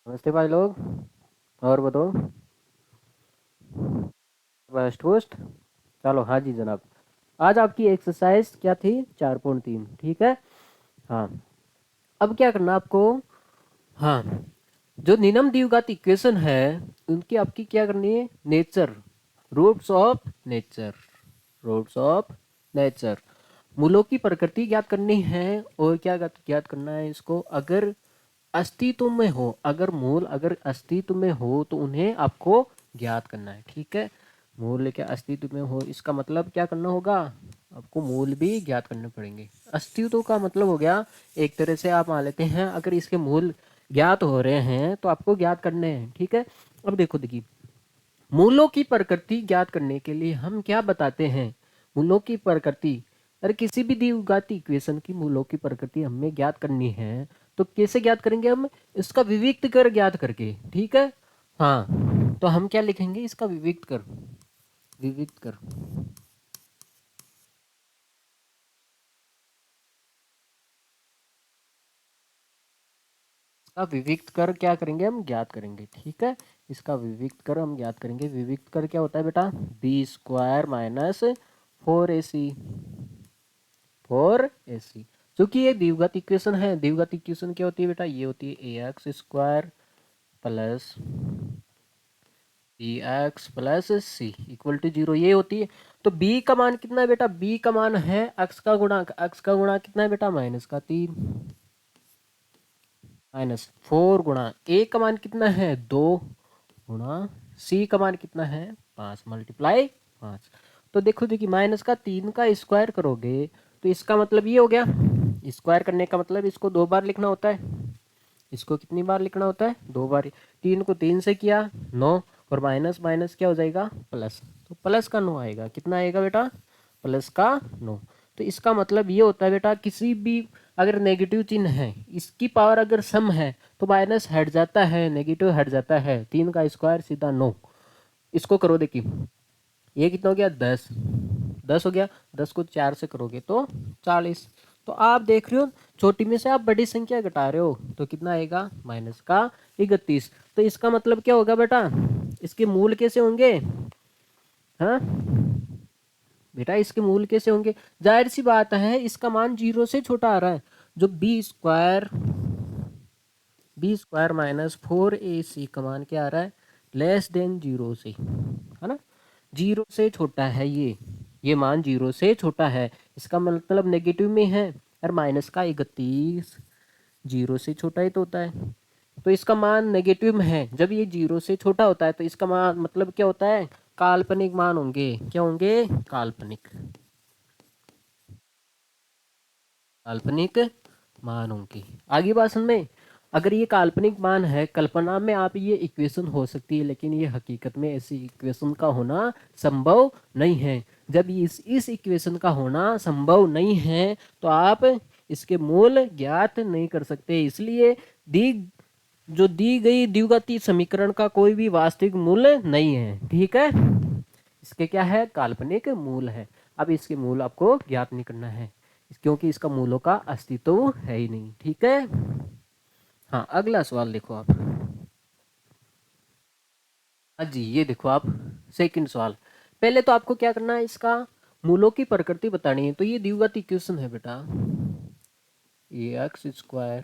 नमस्ते भाई लोग। और बताओ। First post. चलो हाँ जी जनाब। आज आपकी एक्सरसाइज क्या थी? 4.3, ठीक है। हाँ। अब क्या करना आपको? हाँ, जो निम्न द्विघात इक्वेशन है उनकी आपकी क्या करनी है? Nature, roots of nature, roots of nature, मूलों की प्रकृति ज्ञात करनी है। और क्या ज्ञात करना है इसको? अगर अस्तित्व में हो, अगर मूल अगर अस्तित्व में हो तो उन्हें आपको ज्ञात करना है, ठीक है। मूल क्या अस्तित्व में हो, इसका मतलब क्या करना होगा? आपको मूल भी ज्ञात करने पड़ेंगे। अस्तित्व का मतलब हो गया, एक तरह से आप मान लेते हैं अगर इसके मूल ज्ञात हो रहे हैं तो आपको ज्ञात करने हैं, ठीक है। अब देखो देखिए, मूलों की प्रकृति ज्ञात करने के लिए हम क्या बताते हैं? मूलों की प्रकृति, अरे किसी भी द्विघात इक्वेशन की मूलों की प्रकृति हमें ज्ञात करनी है तो कैसे ज्ञात करेंगे हम? इसका विविक्त कर ज्ञात करके, ठीक है। हाँ, तो हम क्या लिखेंगे? इसका विविक्त कर, विविक्त कर, इसका विविक्त कर क्या करेंगे? हम ज्ञात करेंगे, ठीक है। इसका विविक्त कर हम ज्ञात करेंगे। विविक्त कर क्या होता है बेटा? B square minus 4ac, 4ac। क्योंकि ये द्विघात इक्वेशन है। द्विघात इक्वेशन क्या होती है बेटा? ये होती है a x square plus b x plus c equal to 0, ये होती है। तो b का मान कितना है बेटा? b का मान है x का गुणांक। x का गुणांक कितना है बेटा? -3 -4 गुणा a का मान कितना है? 2 गुणा c का मान कितना है? 5 मल्टीप्लाई 5। तो देखो देखिए, -3 का स्क्वायर करोगे तो इसका मतलब ये हो गया। स्क्वायर करने का मतलब इसको 2 बार लिखना होता है। इसको कितनी बार लिखना होता है? 2 बार। 3 को 3 से किया 9, और माइनस माइनस क्या हो जाएगा? प्लस। तो प्लस का 9 आएगा। कितना आएगा बेटा? प्लस का 9। तो इसका मतलब ये होता है बेटा, किसी भी अगर नेगेटिव चिन्ह है, इसकी पावर अगर सम है तो माइनस हट जाता है, नेगेटिव हट जाता है। 3 का स्क्वायर सीधा 9। इसको करो देखिए, ये कितना हो गया? 10। 10 हो गया। 10 को 4 से करोगे तो 40। तो आप देख रहे हो, छोटी में से आप बड़ी संख्या घटा रहे हो तो कितना आएगा? -31। तो इसका मतलब क्या होगा बेटा? इसके मूल कैसे होंगे? हाँ बेटा, इसके मूल कैसे होंगे? जाहिर सी बात है, इसका मान 0 से छोटा आ रहा है। जो बी स्क्वायर -4ac का मान क्या आ रहा है? <<0 से, है ना। 0 से छोटा है ये मान 0 से छोटा है। इसका मतलब नेगेटिव में है। और माइनस का 31 0 से छोटा ही तो होता है। तो इसका मान नेगेटिव में है। जब ये 0 से छोटा होता है तो इसका मान मतलब क्या होता है? काल्पनिक मान होंगे। क्या होंगे? काल्पनिक, काल्पनिक मान होंगे। आगे बात समझ में? अगर ये काल्पनिक मान है, कल्पना में आप ये इक्वेशन हो सकती है, लेकिन ये हकीकत में ऐसी इक्वेशन का होना संभव नहीं है। जब इस इक्वेशन का होना संभव नहीं है तो आप इसके मूल ज्ञात नहीं कर सकते। इसलिए दी जो दी गई द्विघाती समीकरण का कोई भी वास्तविक मूल नहीं है, ठीक है। इसके क्या है? काल्पनिक मूल है। अब इसके मूल आपको ज्ञात नहीं करना है, क्योंकि इसका मूलों का अस्तित्व है ही नहीं, ठीक है। हाँ, अगला सवाल देखो आप। हाँ जी, ये देखो आप, सेकंड सवाल। पहले तो आपको क्या करना है? इसका मूलों की प्रकृति बतानी है। तो ये द्विघात इक्वेशन है बेटा, a x square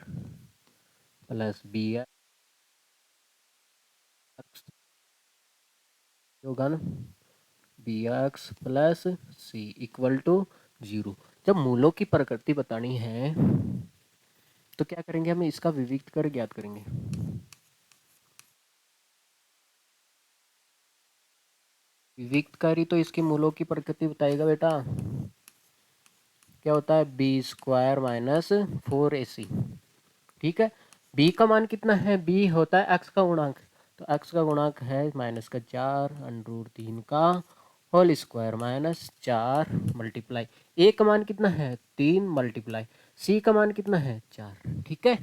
plus b x होगा ना, b x plus c equal to 0। जब मूलों की प्रकृति बतानी है तो क्या करेंगे? हम इसका विविक्त कर ज्ञात करेंगे। विविक्तकारी तो इसके मूलों की प्रकृति बताएगा बेटा। क्या होता है? b² - 4ac, ठीक है। b का मान कितना है? b होता है x का गुणांक। तो x का गुणांक है -4 √3 का होल स्क्वायर -4 मल्टीप्लाई a का मान कितना है? 3 मल्टीप्लाई c का मान कितना है? 4, ठीक है।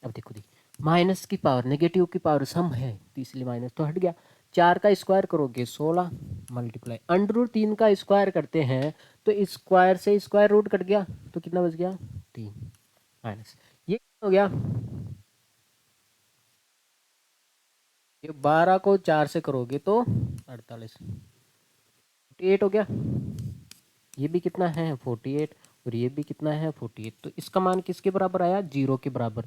अब देखो देखिए, माइनस की पावर, नेगेटिव की पावर सम है तो इसलिए माइनस तो हट गया। 4 का स्क्वायर करोगे 16 मल्टीप्लाई √3 का स्क्वायर करते हैं तो स्क्वायर से स्क्वायर रूट कट गया तो कितना बच गया? 3 माइनस। ये कितना हो गया? ये 12 को 4 से करोगे तो 48, 48 हो गया। ये भी कितना है 48, और ये भी कितना है 48। तो इसका मान किसके बराबर आया, 0 के बराबर।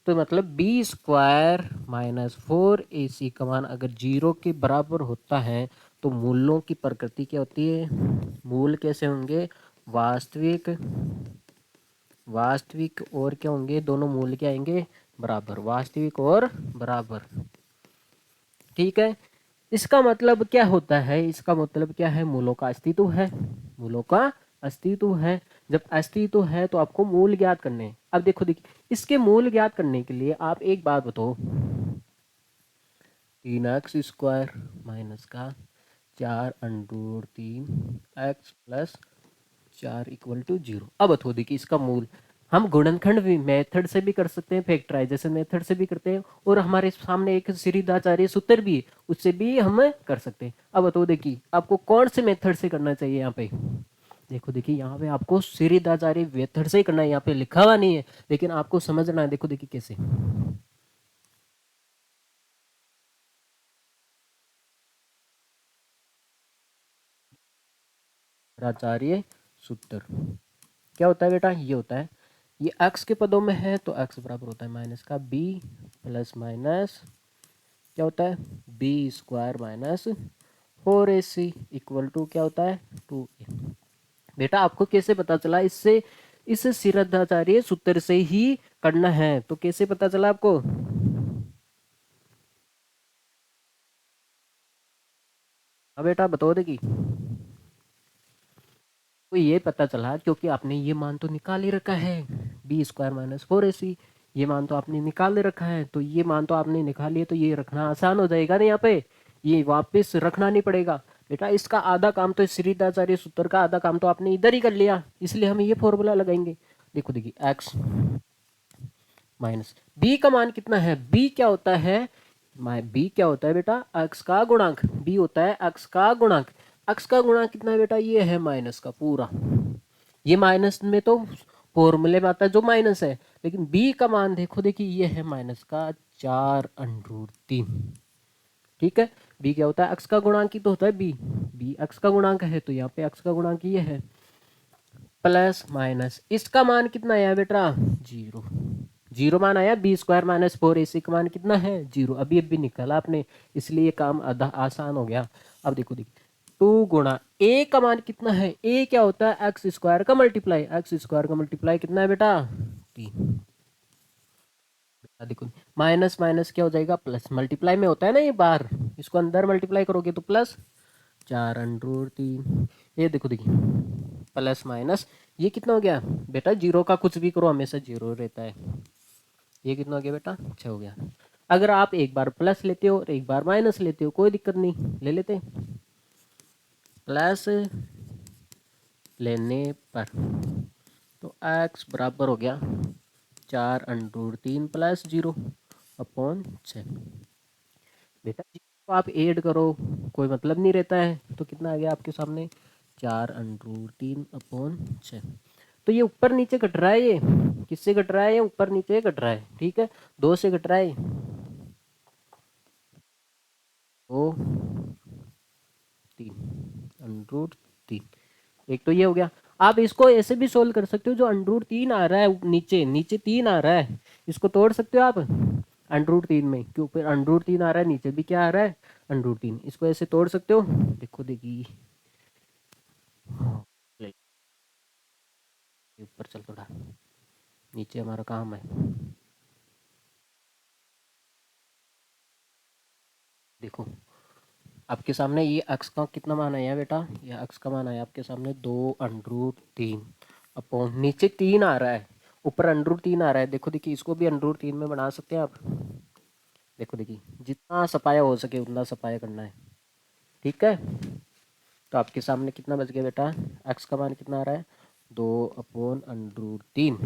तो मतलब बी स्क्वायर माइनस 4ac का मान अगर 0 के बराबर होता है तो मूलों की प्रकृति क्या होती है, मूल कैसे होंगे, वास्तविक, वास्तविक और क्या होंगे, दोनों मूल क्या आएंगे, बराबर, वास्तविक और बराबर। ठीक है, इसका मतलब क्या होता है, इसका मतलब क्या है, मूलों का अस्तित्व है, मूलों का अस्तित्व है। जब अस्तित्व है तो आपको मूल ज्ञात करने हैं। अब देखो देखिए, इसके मूल ज्ञात करने के लिए आप एक बात बताओ, 3x² माइनस का 4√3x+4 इक्वल टू 0। अब बताओ देखिए, इसका मूल हम गुणनखंड भी मेथड से भी कर सकते हैं, फैक्टराइजेशन मेथड से भी करते हैं, और हमारे सामने एक सीरीदाचार्य सूत्र भी है, उससे भी हम कर सकते हैं। अब बताओ देखिए, आपको कौन से मेथड से करना चाहिए यहाँ पे, देखो देखिए यहाँ पे आपको सीरीदाचार्य मेथड से ही करना है, यहाँ पे लिखा हुआ नहीं है लेकिन आपको समझना है। देखो देखिए कैसे, आचार्य सूत्र क्या होता है बेटा, ये होता है, ये x के पदों में है तो x बराबर होता है माइनस का b प्लस माइनस क्या होता है, b² minus 4ac equal to क्या होता है 2a। बेटा आपको कैसे पता चला, इससे इस सिरदाचार्य सूत्र से ही करना है, तो कैसे पता चला आपको, हाँ बेटा बताओ देखी, तो ये पता चला क्योंकि आपने ये मान तो निकाल ही रखा है, b² माइनस 4ac, ये मान तो आपने निकाल दे रखा है, तो ये मान तो आपने निकाल लिए, तो ये रखना आसान हो जाएगा ना, यहाँ पे ये वापस रखना नहीं पड़ेगा। बेटा इसका आधा काम तो श्रीदाचार्य सूत्र का आधा काम तो आपने इधर ही कर लिया, इसलिए हम ये फॉर्मूला लगाएंगे। देखो देखिए एक्स माइनस बी का मान कितना है, बी क्या होता है, बी क्या होता है बेटा, एक्स का गुणांक, बी होता है एक्स का गुणांक। एक्स का गुणांक कितना है बेटा, ये है माइनस का पूरा, ये माइनस में तो फॉर्मूले में आता है जो माइनस है, लेकिन बी का मान देखो देखिए ये है माइनस का 4√3। ठीक है, बी क्या होता है, एक्स का गुणांक ही तो होता है बी, बी एक्स का गुणांक है तो यहाँ पे एक्स का गुणांक ये है, प्लस माइनस इसका मान कितना आया बेटा, 0, 0 मान आया, b² माइनस 4ac का मान कितना है 0, अभी अभी निकाला आपने, इसलिए काम आधा आसान हो गया। अब देखो देखिए 2 गुणा a का मान कितना है, a क्या होता है x² का मल्टीप्लाई, x² का मल्टीप्लाई कितना है बेटा 3। देखो माइनस माइनस क्या हो जाएगा प्लस, मल्टीप्लाई में होता है ना ये बार, इसको अंदर मल्टीप्लाई करोगे तो प्लस 4√3, ये देखो देखिए प्लस माइनस ये कितना हो गया बेटा, 0 का कुछ भी करो हमेशा 0 रहता है, ये कितना हो गया बेटा 6 हो गया। अगर आप एक बार प्लस लेते हो और एक बार माइनस लेते हो कोई दिक्कत नहीं, ले लेते, प्लस लेने पर तो x बराबर हो गया 4√3 प्लस 0/6। बेटा जी को आप ऐड करो कोई मतलब नहीं रहता है, तो कितना आ गया आपके सामने 4√3/6। तो ये ऊपर नीचे घट रहा है, ये किससे घट रहा है, ये ऊपर नीचे घट रहा है, ठीक है, 2 से घट रहा है, ओ 3√3, एक तो ये हो गया। आप इसको ऐसे भी सोल्व कर सकते हो, जो √3 आ रहा है नीचे, नीचे 3 आ रहा है, इसको तोड़ सकते हो आप √3 में, क्यों फिर √3 आ रहा है, नीचे भी क्या आ रहा है √3, इसको ऐसे तोड़ सकते हो। देखो देखिए ले, ऊपर चल थोड़ा, नीचे हमारा काम है, देखो आपके सामने ये अक्स का कितना मान आया बेटा, ये अक्स का मान आया आपके सामने 2√3 अपॉन नीचे 3 आ रहा है, ऊपर √3 आ रहा है, देखो देखिए इसको भी √3 में बना सकते हैं आप, देखो देखिए जितना सफाया हो सके उतना सफाया करना है, ठीक है। तो आपके सामने कितना बच गया बेटा, एक्स का मान कितना आ रहा है 2/√3,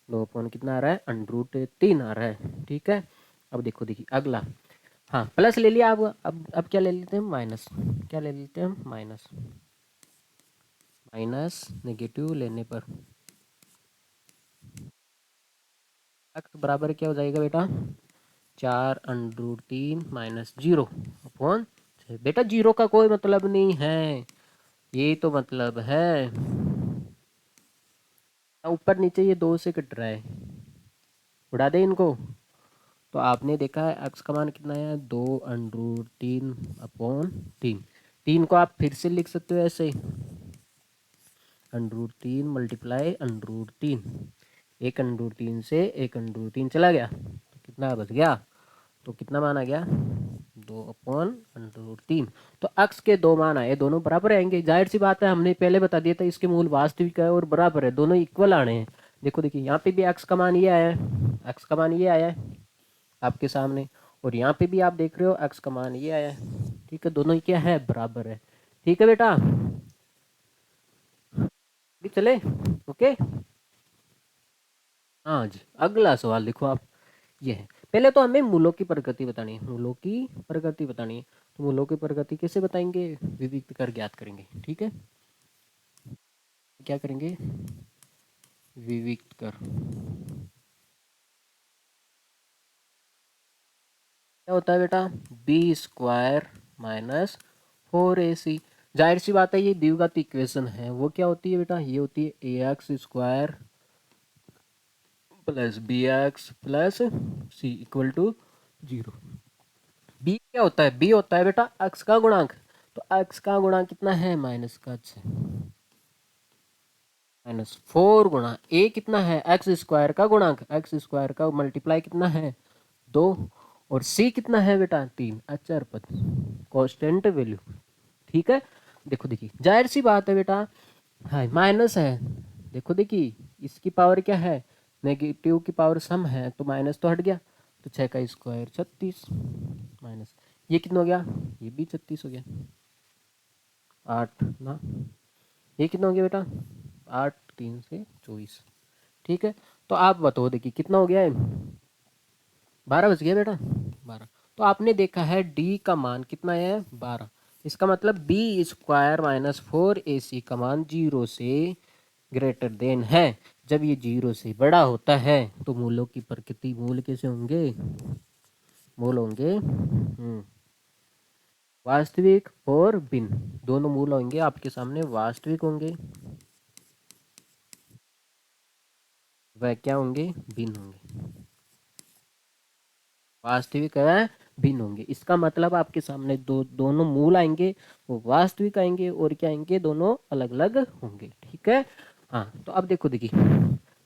2 कितना आ रहा है √3 आ रहा है, ठीक है। अब देखो देखिए अगला, हाँ प्लस ले लिया, अब क्या ले लेते हैं माइनस, क्या ले लेते हैं माइनस, माइनस नेगेटिव लेने पर एक्स बराबर क्या हो जाएगा बेटा, 4√3 माइनस 0 अपॉन 6। बेटा 0 का कोई मतलब नहीं है, ये तो मतलब है ऊपर नीचे ये 2 से कट रहा है, उड़ा दे इनको। तो आपने देखा है एक्स का मान कितना है 2√3 अपॉन 3। 3 को आप फिर से लिख सकते हो ऐसे, √3 मल्टीप्लाई √3। एक √3 से एक √3 चला गया तो कितना बच गया, तो कितना मान आ गया 2/√3। तो अक्स के दो मान आए, दोनों बराबर आएंगे, जाहिर सी बात है, हमने पहले बता दिया था इसके मूल वास्तविक है और बराबर है, दोनों इक्वल आने हैं। देखो देखिए यहाँ पे भी एक्स का मान ये आया है, एक्स का मान ये आया है आपके सामने, और यहाँ पे भी आप देख रहे हो एक्स का मान ये आया है। ठीक है, दोनों ही क्या है बराबर है। ठीक है बेटा, भी चले, ओके। हाँ जी, अगला सवाल देखो आप, ये है, पहले तो हमें मूलों की प्रकृति बतानी है, मूलों की प्रकृति बतानी है। तो मूलों की प्रकृति कैसे बताएंगे, विविक्त कर ज्ञात करेंगे। ठीक है, क्या करेंगे, विविक्त कर। क्या होता है बेटा, b² माइनस 4ac। जाहिर सी बात है ये द्विघात इक्वेशन है, वो क्या होती है बेटा, ये होती है ax² plus bx plus c equal to 0। b क्या होता है, b होता है बेटा x का गुणांक। तो x का गुणांक कितना है -6 -4 गुणा a कितना है x² का गुणांक, x² का मल्टीप्लाई कितना है 2, और c कितना है बेटा 3, अचर पद, कांस्टेंट वैल्यू। ठीक है, देखो देखिए जाहिर सी बात है बेटा, हाँ माइनस है, देखो देखिए इसकी पावर क्या है, नेगेटिव की पावर सम है, तो माइनस तो हट गया, तो 6 का स्क्वायर 36 माइनस ये कितना हो गया, ये भी 36 हो गया, 8 ना, ये कितना हो गया बेटा 8 3 से 24। ठीक है, तो आप बताओ देखिए कितना हो गया है, 12 बज गया बेटा 12। तो आपने देखा है डी का मान कितना है 12, इसका मतलब b² माइनस 4ac का मान 0 से ग्रेटर देन है। जब ये 0 से बड़ा होता है तो मूलों की प्रकृति, मूल कैसे होंगे, मूल होंगे वास्तविक और भिन्न, दोनों मूल होंगे आपके सामने, वास्तविक होंगे वह क्या होंगे, भिन्न होंगे, वास्तविक है भिन्न होंगे। इसका मतलब आपके सामने दोनों मूल आएंगे, वो वास्तविक आएंगे, और क्या आएंगे, दोनों अलग अलग होंगे। ठीक है, हाँ तो अब देखो देखिए,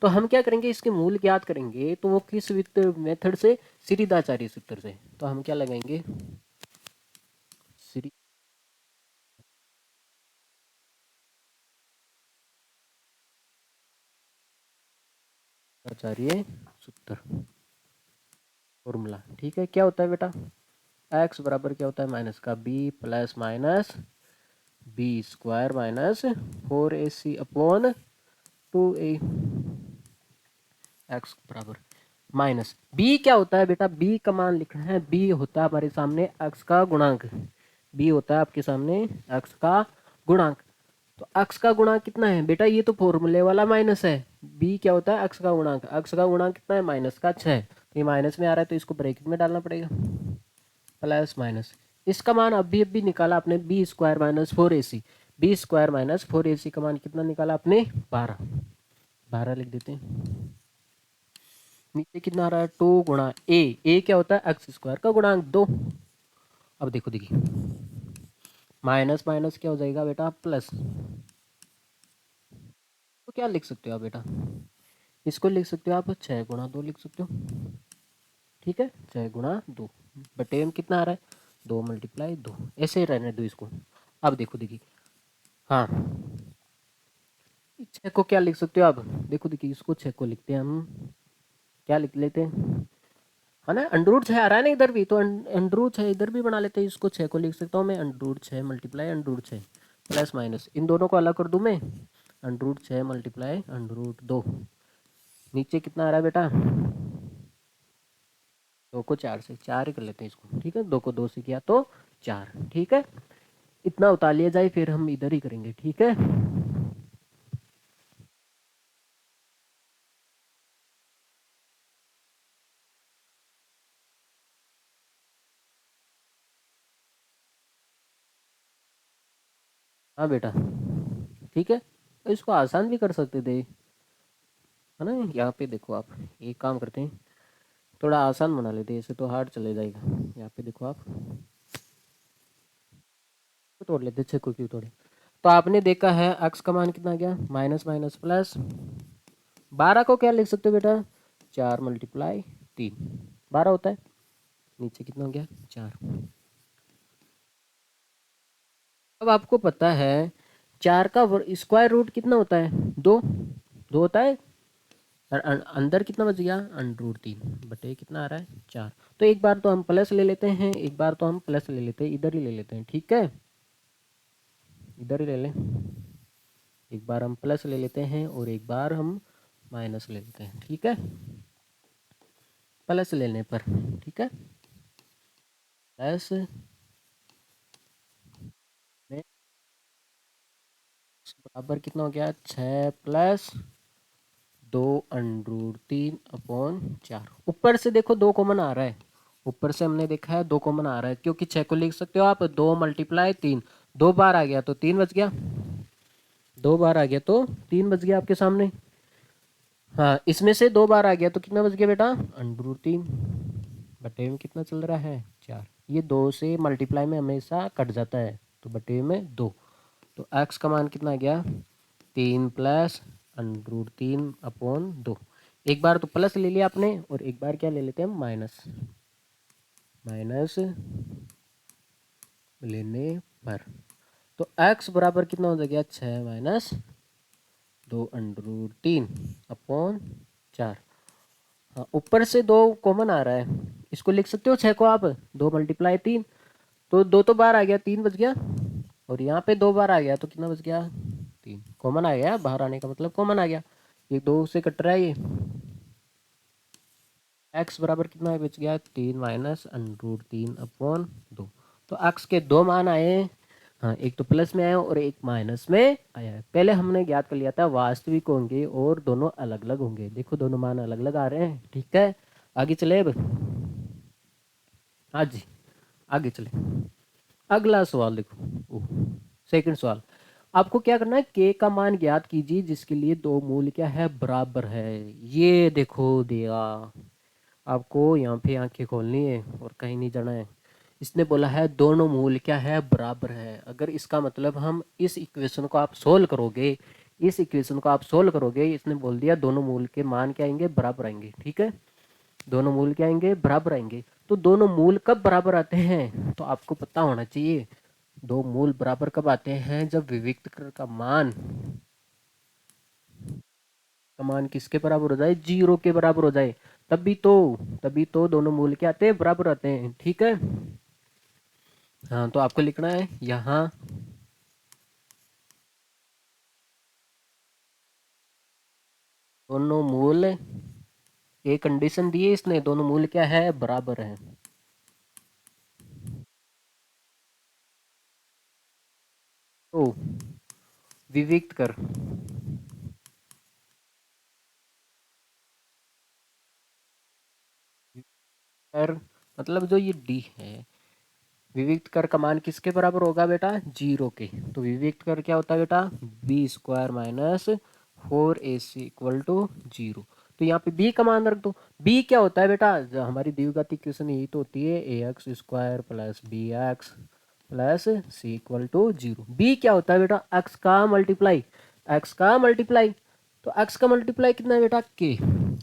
तो हम क्या करेंगे, इसके मूल ज्ञात करेंगे, तो वो किस मेथड से, सीरीदाचार्य सूत्र से। तो हम क्या लगाएंगे, सीरीदाचार्य सूत्र फॉर्मूला। ठीक है, क्या होता है बेटा, एक्स बराबर क्या होता है माइनस का B plus minus b² minus 4ac upon 2a, X बराबर माइनस बी क्या होता है बेटा, बी का मान लिखना है, बी होता है हमारे सामने एक्स का गुणांक, बी होता है आपके सामने एक्स का गुणांक। तो एक्स का गुणांक कितना है बेटा, ये तो फॉर्मूले वाला माइनस है, बी क्या होता है एक्स का गुणांक, एक्स का गुणांक कितना है -6, तो ये माइनस में आ रहा है तो इसको ब्रैकेट में डालना पड़ेगा, प्लस माइनस, इसका मान अभी निकाला आपने b² minus 4ac, b² minus 4ac का मान कितना निकाला आपने 12, 12 लिख देते हैं। नीचे कितना आ रहा है 2 गुणा ए क्या होता है x² का गुणांक 2। अब देखो देखिए माइनस माइनस क्या हो जाएगा बेटा प्लस, तो क्या लिख सकते हो आप बेटा, इसको लिख सकते हो आप 6 गुणा 2 लिख सकते हो। ठीक है, 6 गुणा 2 बटे में कितना आ रहा है 2 मल्टीप्लाई 2, ऐसे ही रहने दो इसको। अब देखो देखिए, हाँ 6 को क्या लिख सकते हो आप, देखो देखिए इसको 6 को लिखते हैं हम, क्या लिख लेते हैं, है ना, √6 आ रहा है ना इधर भी, तो √6 इधर भी बना लेते हैं, इसको 6 को लिख सकता हूँ मैं √6 मल्टीप्लाई √6 प्लस माइनस, इन दोनों को अलग कर दूँ मैं, √6 मल्टीप्लाई √2, नीचे कितना आ रहा है बेटा 2 को 4 से, 4 ही कर लेते हैं इसको। ठीक है, 2 को 2 से किया तो 4। ठीक है, इतना उतार लिया जाए, फिर हम इधर ही करेंगे। ठीक है, हाँ बेटा, ठीक है। तो इसको आसान भी कर सकते थे, है ना। यहाँ पे देखो आप, एक काम करते हैं, थोड़ा आसान बना लेते हैं, ऐसे तो हार्ड चले जाएगा। यहाँ पे देखो आप, तो तोड़ लेते, 6 को क्यों तोड़े। तो आपने देखा है अक्स का मान कितना आ गया, माइनस माइनस प्लस। 12 को क्या लिख सकते हो बेटा, 4 मल्टीप्लाई 3, 12 होता है। नीचे कितना हो गया, 4। अब आपको पता है 4 का स्क्वायर रूट कितना होता है, 2। 2 होता है। और अंदर कितना बच गया, अंडर रूट 3 बटे कितना आ रहा है, 4। तो एक बार तो हम प्लस ले लेते हैं, एक बार तो हम प्लस ले लेते हैं, इधर ही ले लेते हैं, ठीक है। इधर ही ले लें, एक बार हम प्लस ले लेते हैं और एक बार हम माइनस ले लेते हैं, ठीक है। प्लस लेने पर, ठीक है, प्लस में बराबर कितना हो गया, 6 प्लस 2 अंडर 3/4। ऊपर से देखो 2 कॉमन आ रहा है, ऊपर से हमने देखा है 2 कॉमन आ रहा है, क्योंकि 6 को लिख सकते हो आप 2 मल्टीप्लाई 3। 2 बार आ गया तो 3 बच गया, 2 बार आ गया तो 3 बच गया आपके सामने। हाँ, इसमें से 2 बार आ गया तो कितना बच गया बेटा, अंडर 3 बटे में कितना चल रहा है, 4। ये 2 से मल्टीप्लाई में हमेशा कट जाता है, तो बटे में 2। तो एक्स का मान कितना आ गया, 3 प्लस अंडर 3/2। एक बार तो प्लस ले लिया आपने और एक बार क्या ले लेते हैं, माइनस। माइनस लेने पर तो x बराबर कितना हो जाएगा, 6 माइनस 2 अंडर 3/4। हाँ, ऊपर से 2 कॉमन आ रहा है, इसको लिख सकते हो 6 को आप 2 मल्टीप्लाई 3। तो 2 तो बाहर आ गया, 3 बच गया। और यहाँ पे 2 बार आ गया तो कितना बच गया, 3 कॉमन आ गया, बाहर आने का मतलब कॉमन आ गया। ये 2 से कट रहा है ये, x बराबर कितना बच गया, 3 माइनस अंडर 3/2। तो x के 2 मान आए। हाँ, एक तो प्लस में आया और एक माइनस में आया है। पहले हमने ज्ञात कर लिया था वास्तविक होंगे और दोनों अलग अलग होंगे, देखो दोनों मान अलग अलग आ रहे हैं, ठीक है। आगे चले अब, हाँ जी, आगे चले। अगला सवाल देखो, सेकंड सवाल। आपको क्या करना है, के का मान ज्ञात कीजिए जिसके लिए दो मूल क्या है, बराबर है। ये देखो दिया, आपको यहाँ पे आंखें खोलनी है और कहीं नहीं जाना है। इसने बोला है दोनों मूल क्या है, बराबर है। अगर इसका मतलब हम इस इक्वेशन को आप सोल्व करोगे, इस इक्वेशन को आप सोल्व करोगे, इसने बोल दिया दोनों मूल के मान क्या आएंगे, बराबर आएंगे, ठीक है। दोनों मूल क्या आएंगे, बराबर आएंगे। तो दोनों मूल कब बराबर आते हैं, तो आपको पता होना चाहिए। दो मूल बराबर कब आते हैं, जब विविक्त का मान किसके बराबर हो जाए, 0 के बराबर हो जाए। तभी तो दोनों मूल क्या आते हैं, बराबर आते हैं, ठीक है। हाँ, तो आपको लिखना है यहाँ दोनों मूल, एक कंडीशन दी है इसने, दोनों मूल क्या है, बराबर है। तो विविक्त कर मतलब जो ये डी है, विविक्त कर का मान किसके बराबर होगा बेटा, 0 के। तो विविक्त कर क्या होता है बेटा, b² माइनस 4ac = 0। तो यहाँ पे b का मान रख दो। b क्या होता है बेटा, जो हमारी द्विघात इक्वेशन यही तो होती है, ax² plus bx plus c = 0। b क्या होता है बेटा, x का मल्टीप्लाई, x का मल्टीप्लाई। तो x का मल्टीप्लाई कितना है बेटा, k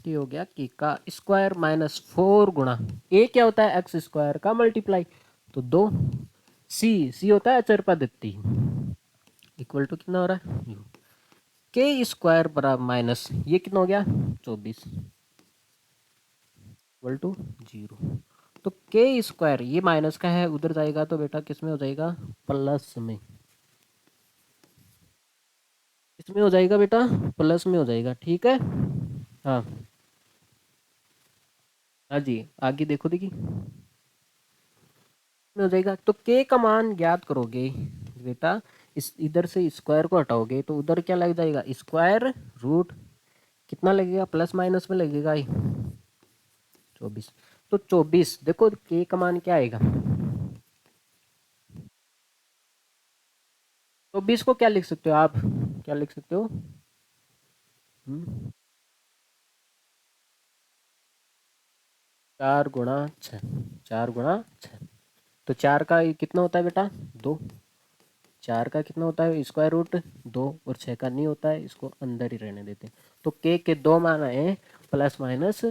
हो गया, k का स्क्वायर माइनस 4 गुणा a क्या होता है, x² का मल्टीप्लाई। तो 2 सी होता है अचर पद्धति, इक्वल टू कितना हो रहा है, के स्क्वायर बराबर माइनस ये कितना हो गया, 24 इक्वल टू 0। तो के स्क्वायर ये माइनस का है, उधर जाएगा तो बेटा किस में हो जाएगा, प्लस में। इसमें हो जाएगा बेटा, प्लस में हो जाएगा, ठीक है। हाँ, हाँ जी, आगे देखो देखिए में हो जाएगा। तो के का मान ज्ञात करोगे बेटा, इस इधर से स्क्वायर को हटाओगे तो उधर क्या लग जाएगा, स्क्वायर रूट कितना लगेगा, प्लस माइनस में लगेगा ही 24। तो 24 देखो के का मान क्या आएगा, 24 तो 20 को क्या लिख सकते हो आप, क्या लिख सकते हो? 4 गुणा 6, 4 गुणा 6। तो 4 का ये कितना होता है बेटा? 2। 4 का कितना होता है स्क्वायर रूट? 2। और 6 का नहीं होता है, इसको अंदर ही रहने देते हैं। तो के 2 मान आए प्लस माइनस,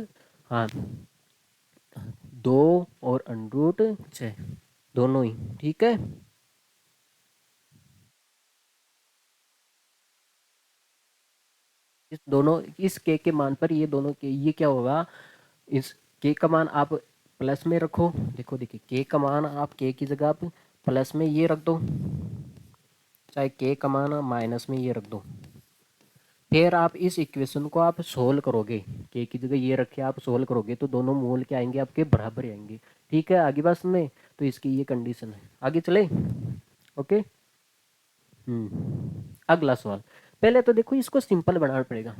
हाँ, 2 और अंडरूट 6 दोनों ही, ठीक है। इस दोनों, इस के मान पर ये दोनों के, ये क्या होगा, इस के का मान आप प्लस में रखो। देखो देखिए, के का मान आप के की जगह आप प्लस में ये रख दो, चाहे के का मान माइनस में ये रख दो। फिर आप इस इक्वेशन को आप सोल्व करोगे, के की जगह ये रखे आप सोल्व करोगे तो दोनों मूल क्या आएंगे आपके? बराबर ही आएंगे। ठीक है, आगे बात में तो इसकी ये कंडीशन है। आगे चले, ओके। अगला सवाल। पहले तो देखो इसको सिंपल बनाना पड़ेगा।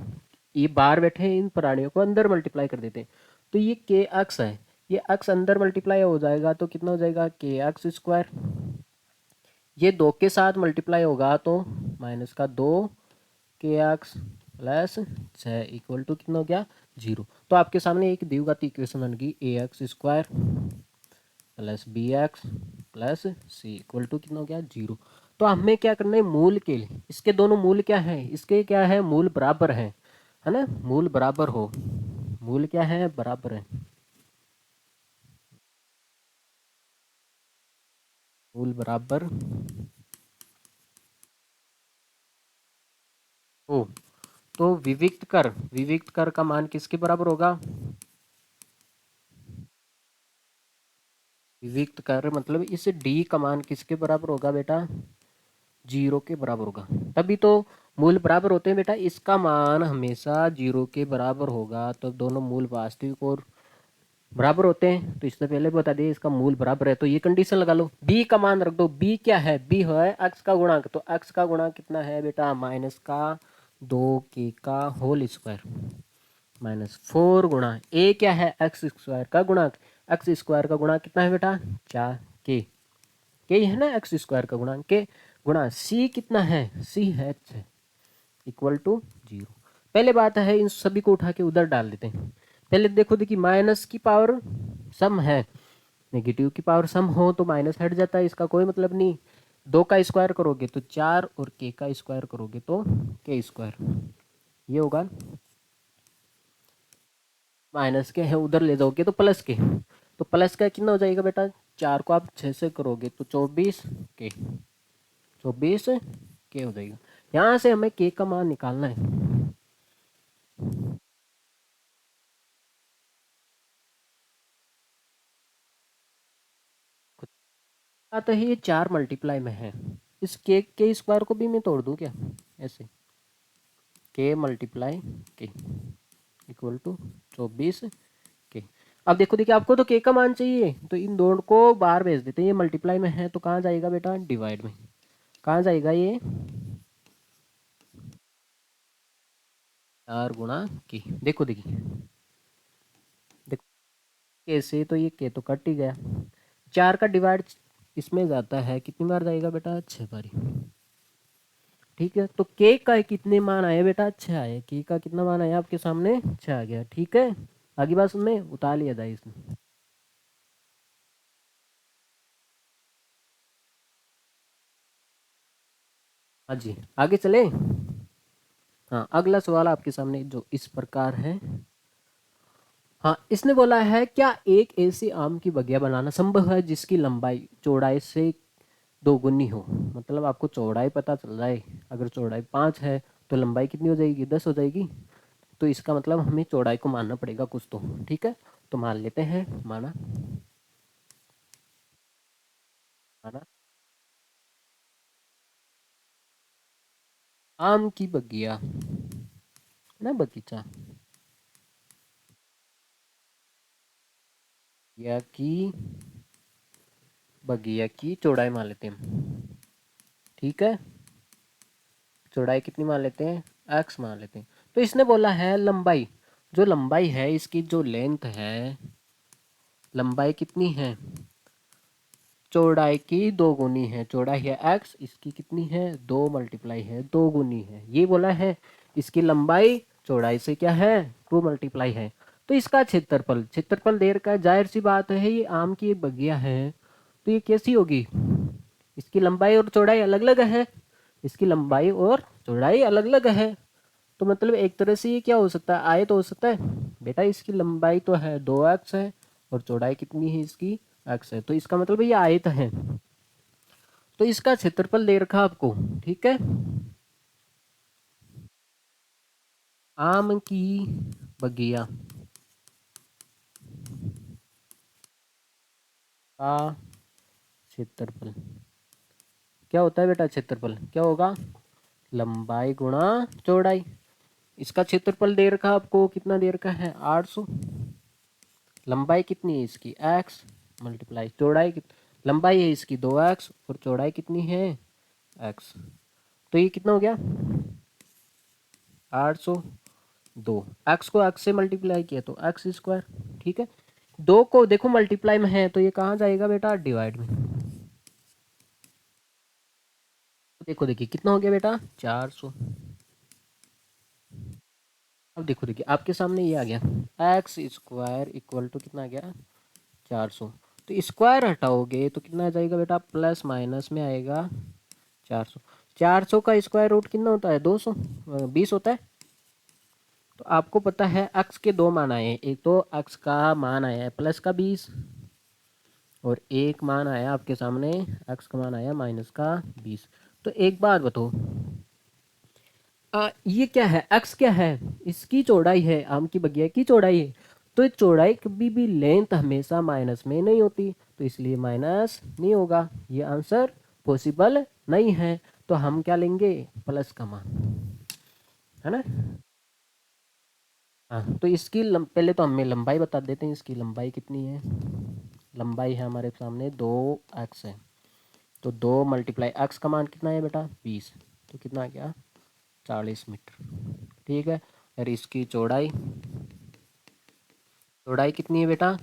ये बाहर बैठे इन प्राणियों को अंदर मल्टीप्लाई कर देते हैं। तो ये के अक्स है, ये अक्स अंदर मल्टीप्लाई हो जाएगा तो कितना हो जाएगा? के अक्स स्क्वायर। ये 2 के साथ मल्टीप्लाई होगा तो माइनस का 2 के एक्स प्लस 6 इक्वल टू कितना हो गया? 0। तो आपके सामने एक द्विघात इक्वेशन बन गई, a x square plus b x plus c equal to कितना हो गया? 0। तो हमें क्या करना है? मूल के लिए, इसके दोनों मूल क्या है? इसके क्या है? मूल बराबर है ना? मूल बराबर हो, मूल क्या है? बराबर है। मूल बराबर हो तो विविक्त कर का मान किसके बराबर होगा? विविक्त कर मतलब इस डी का मान किसके बराबर होगा बेटा? 0 के बराबर होगा। तभी तो मूल बराबर होते हैं बेटा, इसका मान हमेशा 0 के बराबर होगा तो दोनों मूल वास्तविक और बराबर होते हैं। तो इससे पहले बता दिए इसका मूल बराबर है, तो ये कंडीशन लगा लो। बी का मान रख दो, बी क्या है? बी है एक्स का गुणांक। तो एक्स का गुणांक कितना है बेटा? माइनस का 2 के का होल स्क्वायर माइनस 4 गुणा ए क्या है? एक्स स्क्वायर का गुणांक। एक्स स्क्वायर का गुणांक कितना है बेटा? 4 के है ना, एक्स स्क्वायर का गुणांक के गुणा सी कितना है? सी है 6 इक्वल टू 0। पहले बात है इन सभी को उठा के उधर डाल देते हैं। पहले देखो, देखिए माइनस की पावर सम है, नेगेटिव की पावर सम हो तो माइनस हट जाता है, इसका कोई मतलब नहीं। 2 का स्क्वायर करोगे तो 4 और के का स्क्वायर करोगे तो के स्क्वायर, ये होगा। माइनस के है उधर ले जाओगे तो प्लस के, तो प्लस का कितना हो जाएगा बेटा? 4 को आप 6 से करोगे तो 24 के, 24 के हो जाएगा। यहाँ से हमें के का मान निकालना है। तो ये 4 मल्टीप्लाई में है, इस के स्क्वायर को भी मैं तोड़ दूं क्या? ऐसे के मल्टीप्लाई के इक्वल टू 24 के। अब देखो, देखिए आपको तो के का मान चाहिए तो इन दोनों को बाहर भेज देते हैं। ये मल्टीप्लाई में है तो कहाँ जाएगा बेटा? डिवाइड में। कहाँ जाएगा ये? 4 गुणा के। देखो देखिए, देखो के से तो ये के तो कट ही गया। 4 का डिवाइड इसमें जाता है, कितनी बार जाएगा बेटा? 6 बारी। ठीक है, तो के का कितने मान आए बेटा? 6 आए। के का कितना मान आया आपके सामने? 6 आ गया। ठीक है, आगे बात सुनने उतार लिया जाए इसमें। हाँ जी, आगे चले। हाँ, अगला सवाल आपके सामने जो इस प्रकार है। हाँ, इसने बोला है क्या एक ऐसी आम की बगिया बनाना संभव है जिसकी लंबाई चौड़ाई से दोगुनी हो? मतलब आपको चौड़ाई पता चल जाए, अगर चौड़ाई 5 है तो लंबाई कितनी हो जाएगी? 10 हो जाएगी। तो इसका मतलब हमें चौड़ाई को मानना पड़ेगा कुछ तो। ठीक है, तो मान लेते हैं, माना, माना आम की बगिया ना, बगीचा या की बगिया की चौड़ाई मान लेते हैं। ठीक है, चौड़ाई कितनी मान लेते हैं? एक्स मान लेते हैं। तो इसने बोला है लंबाई, जो लंबाई है इसकी जो लेंथ है, लंबाई कितनी है? चौड़ाई की दो गुनी है। चौड़ाई है x, इसकी कितनी है 2 मल्टीप्लाई है 2 गुनी है, ये बोला है। इसकी लंबाई चौड़ाई से क्या है 2 मल्टीप्लाई है। तो इसका क्षेत्रफल, क्षेत्रफल दे रखा है, जाहिर सी बात है ये आम की एक बगिया है, तो ये कैसी होगी, इसकी लंबाई और चौड़ाई अलग अलग है। इसकी लंबाई और चौड़ाई अलग अलग है, तो मतलब एक तरह से ये क्या हो सकता है, आयत हो सकता है। बेटा इसकी लंबाई तो है 2x है और चौड़ाई कितनी है इसकी x है, तो इसका मतलब ये आयत है। तो इसका क्षेत्रफल दे रखा आपको, ठीक है। आम की बगिया का क्षेत्रफल क्या होता है बेटा, क्षेत्रफल क्या होगा, लंबाई गुणा चौड़ाई। इसका क्षेत्रफल दे रखा आपको, कितना दे रखा है 800। लंबाई कितनी है इसकी x मल्टीप्लाई चौड़ाई लंबाई है इसकी 2x और चौड़ाई कितनी है x, तो ये कितना हो गया 802। x को x से मल्टीप्लाई किया तो x स्क्वायर, ठीक है। दो को देखो मल्टीप्लाई में है तो ये कहाँ जाएगा बेटा, डिवाइड में। देखो देखिए कितना हो गया बेटा 400। अब देखो देखिए आपके सामने ये आ गया एक्स स्क्वायर इक्वल टू कितना आ गया 400। तो स्क्वायर हटाओगे तो कितना आ जाएगा बेटा, प्लस माइनस में आएगा 400। 400 का स्क्वायर रूट कितना होता है 200, 20 होता है। तो आपको पता है एक्स के दो मान आए हैं, एक तो एक्स का मान आया है प्लस का 20 और एक मान आया आपके सामने एक्स का मान आया माइनस का 20। तो एक बात बताओ, ये क्या है एक्स क्या है, इसकी चौड़ाई है, आम की बगिया की चौड़ाई है। तो चौड़ाई कभी भी लेंथ हमेशा माइनस में नहीं होती, तो इसलिए माइनस नहीं होगा, ये आंसर पॉसिबल नहीं है। तो हम क्या लेंगे, प्लस का मान, है ना। हाँ तो इसकी पहले तो हमें लंबाई बता देते हैं, इसकी लंबाई कितनी है। लंबाई है हमारे सामने 2x है, तो 2 मल्टीप्लाई एक्स का मान कितना है बेटा 20, तो कितना आ गया 40 मीटर, ठीक है। और इसकी चौड़ाई, चौड़ाई कितनी है बेटा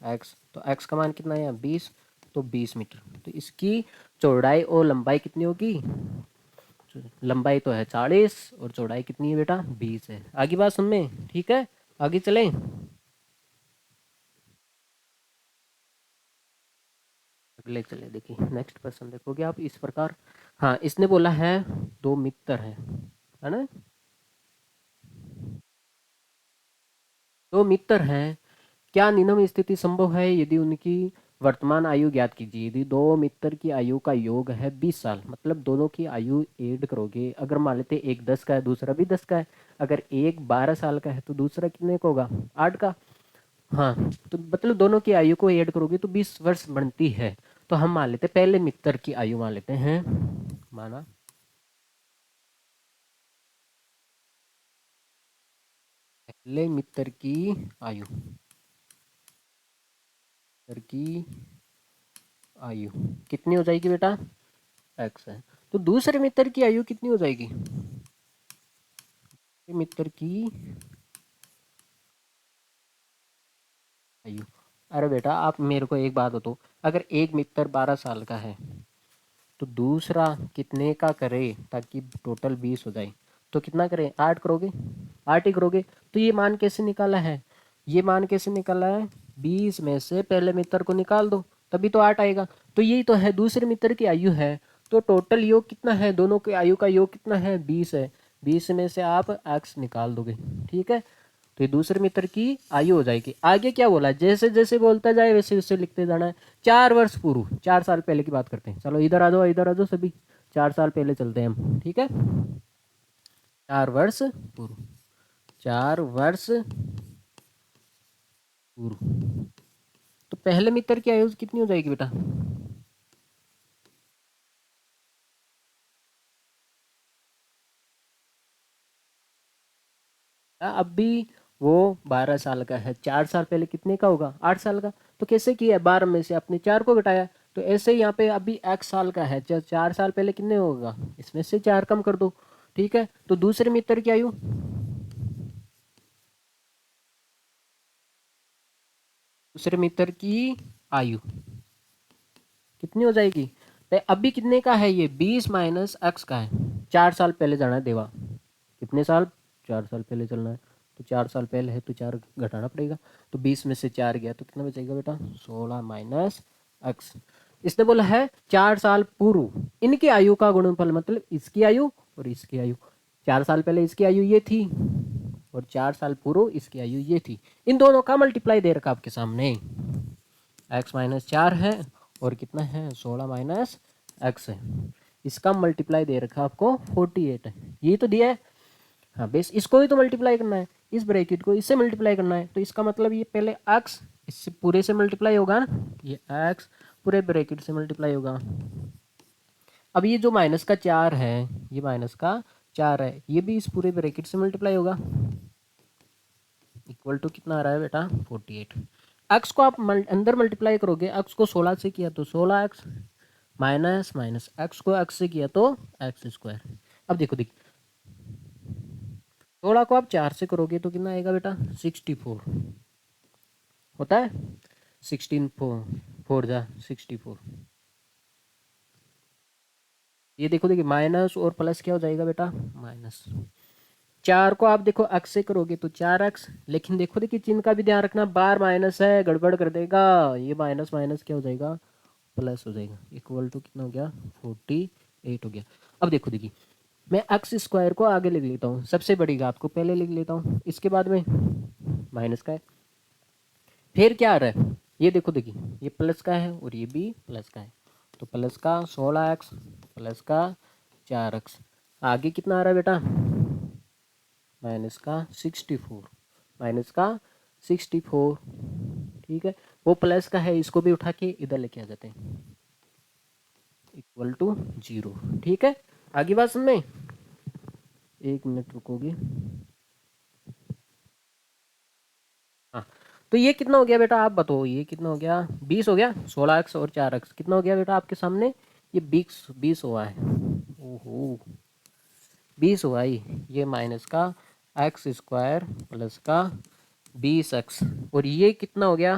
x, तो x का मान कितना है 20, तो 20 मीटर। तो इसकी चौड़ाई और लंबाई कितनी होगी, लंबाई तो है 40 और चौड़ाई कितनी है बेटा 20 है। आगे बात सुन में, ठीक है। आगे चलें, अगले चले देखिए नेक्स्ट क्वेश्चन देखोगे आप इस प्रकार। हाँ इसने बोला है दो मित्र है ना, दो मित्र हैं, क्या निम्न स्थिति संभव है, यदि उनकी वर्तमान आयु ज्ञात कीजिए। यदि दो मित्र की आयु का योग है 20 साल, मतलब दोनों की आयु ऐड करोगे, अगर मान लेते एक 10 का है दूसरा भी 10 का है, अगर एक 12 साल का है तो दूसरा कितने का होगा 8 का। हाँ तो मतलब दोनों की आयु को ऐड करोगे तो 20 वर्ष बनती है। तो हम मान लेते पहले मित्र की आयु मान लेते हैं, माना पहले मित्र की आयु, मित्र की आयु कितनी हो जाएगी बेटा एक्स है। तो दूसरे मित्र की आयु कितनी हो जाएगी, मित्र की आयु, अरे बेटा आप मेरे को एक बात बताओ, अगर एक मित्र 12 साल का है तो दूसरा कितने का करे ताकि टोटल 20 हो जाए, तो कितना करें 8 करोगे, 8 ही करोगे। तो ये मान कैसे निकाला है, ये मान कैसे निकाला है, 20 में से पहले मित्र को निकाल दो तभी तो 8 आएगा। तो यही तो है दूसरे मित्र की आयु है, तो टोटल योग कितना है, दोनों की आयु का योग कितना है 20 है, 20 में से आप x निकाल दोगे, ठीक है। तो ये दूसरे मित्र की आयु हो जाएगी। आगे क्या बोला, जैसे जैसे बोलता जाए वैसे वैसे लिखते जाना है। 4 वर्ष पूर्व, 4 साल पहले की बात करते हैं, चलो इधर आ जाओ इधर आ जाओ सभी, 4 साल पहले चलते हैं हम, ठीक है। 4 वर्ष पूर्व, 4 वर्ष पूर्व, तो पहले मित्र की आयु कितनी हो जाएगी बेटा, अब भी वो 12 साल का है, 4 साल पहले कितने का होगा 8 साल का। तो कैसे किया, 12 में से अपने 4 को घटाया, तो ऐसे ही यहाँ पे अभी x साल का है, 4 साल पहले कितने होगा, इसमें से 4 कम कर दो, ठीक है। तो दूसरे मित्र की आयु, दूसरे मित्र की आयु कितनी हो जाएगी? तो अभी कितने का है ये? 20 माइनस एक्स का है। 4 साल पहले जाना है देवा। कितने साल? 4 साल पहले चलना है। तो 4 साल पहले है तो 4 घटाना पड़ेगा। तो 20 में से 4 गया तो कितना बचेगा बेटा? 16 माइनस एक्स। इसने बोला है 4 साल पूर्व इनकी आयु का गुणनफल, मतलब इसकी आयु और इसकी आयु। 4 साल पहले इसकी आयु ये थी और 4 साल पूर्व इसकी आयु ये थी। इन दोनों का मल्टीप्लाई दे रखा आपके सामने। एक्स माइनस 4 है और कितना है? 16 माइनस एक्स है। इसका मल्टीप्लाई दे रखा आपको 48 है। ये तो दिया है। हाँ बेस इसको ही तो मल्टीप्लाई करना है, इस ब्रैकेट को इससे मल्टीप्लाई करना है। तो इसका मतलब ये पहले एक्स इससे पूरे से मल्टीप्लाई होगा ना, ये एक्स पूरे ब्रैकेट से मल्टीप्लाई होगा। अब ये जो माइनस का 4 है, ये माइनस का 4 है, ये भी इस पूरे ब्रैकेट से मल्टीप्लाई होगा। इक्वल टू कितना आ रहा है बेटा? 48। एक्स को आप अंदर मल्टीप्लाई करोगे, एक्स को 16 से किया तो 16 एक्स माइनस माइनस एक्स को एक्स से किया तो एक्स स्क्वायर। अब देखो 16 को आप 4 से करोगे तो कितना आएगा बेटा? 64 होता है। 16 4 जा 64। ये देखो देखिए माइनस और प्लस क्या हो जाएगा बेटा? माइनस। 4 को आप देखो एक्स से करोगे तो 4x, लेकिन देखो देखिए चिन्ह का भी ध्यान रखना, बार माइनस है गड़बड़ कर देगा। ये माइनस माइनस क्या हो जाएगा? प्लस हो जाएगा। इक्वल टू कितना हो गया? 48 हो गया। अब देखो देखिए मैं एक्स स्क्वायर को आगे लिख लेता हूँ, सबसे बड़ी घात को पहले लिख लेता हूँ, इसके बाद में माइनस का है, फिर क्या आ रहा है? ये देखो देखिए ये प्लस का है और ये भी प्लस का है। तो प्लस का 16x प्लस का 4x, आगे कितना आ रहा है बेटा? माइनस का 64 माइनस का 64। ठीक है, वो प्लस का है, इसको भी उठा के इधर लेके आ जाते हैं, इक्वल टू 0। ठीक है, आगे बात समझ में? 1 मिनट रुकोगे? हाँ, तो ये कितना हो गया बेटा आप बताओ? ये कितना हो गया? 20 हो गया। 16x और 4x कितना हो गया बेटा आपके सामने? ये 20 हुआ है। ओहो 20 हुआ ये माइनस का एक्स स्क्वायर प्लस का 20x, और ये कितना हो गया?